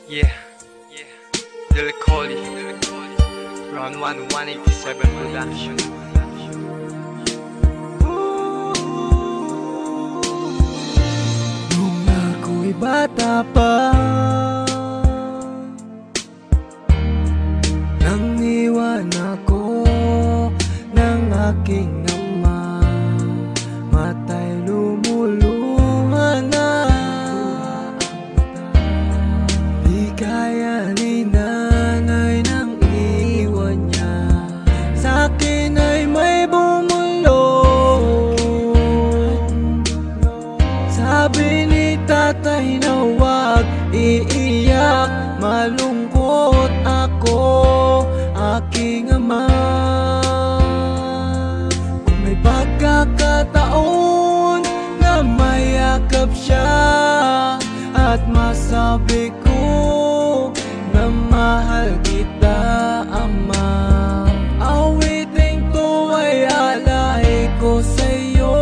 Yeah, Lil Collie, Round 1, 187 Production. Nung ako'y bata pa, nang iwan ako ng aking ama, matay lumuluha na. Di kaya ni nanay nang iwan niya, sa'kin ay may bumulong. Sabi ni tatay na huwag iiyak, malungkot ako, aking ama. Kung may pagkakataon na mayakap siya at masabi ko na mahal kita, ama, awiting to ay alay ko sa'yo.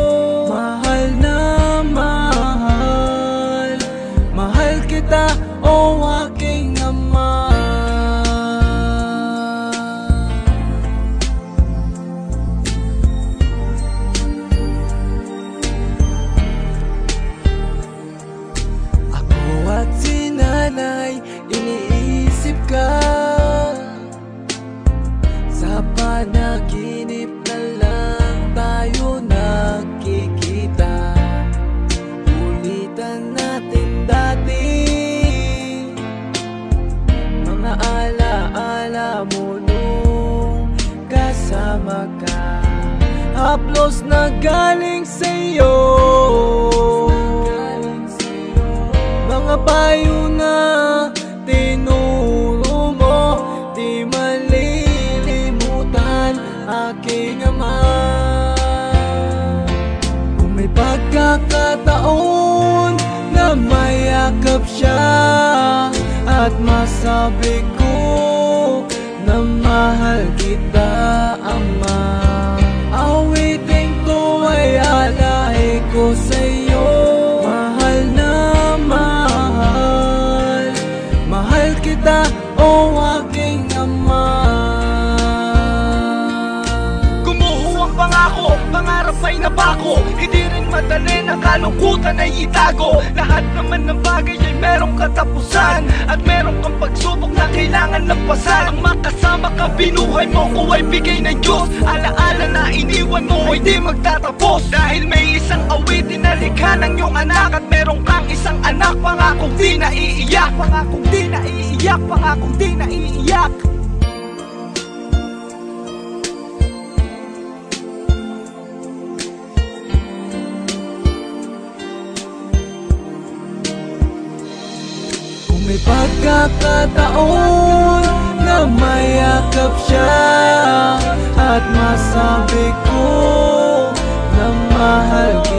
Mahal na mahal, mahal kita, o aking ama. Ako at si nanay, iniisip ka. Sa panaginip na lang tayo nagkikita. Ulitan natin dati mga alaala mo nung kasama ka. Haplos na galing sa'yo, mga payo na tinuro mo, di malilimutan, aking ama. Kung may pagkakataon na mayakap siya at masabi ko na mahal kita, ama, awiting to ay alay ko sa'yo. Mahal na mahal, mahal kita, o aking ama. Gumuho ang pangako, pangarap ay napako. Hindi rin madali na kalungkutan ay itago. Lahat naman ng bagay ay merong katapusan, at meron kang pagsubok na kailangan lampasan. Ang makasama ka, binuhay mo ko ay bigay ng Diyos. Alaala na iniwan mo ay di magtatapos. Dahil may isang awitin na likha ng iyong anak, at meron kang isang anak, pangakong di naiiyak, pangakong di naiiyak, pangakong di naiiyak. Kung may pagkakataon na mayakap siya at masabi ko na mahal kita,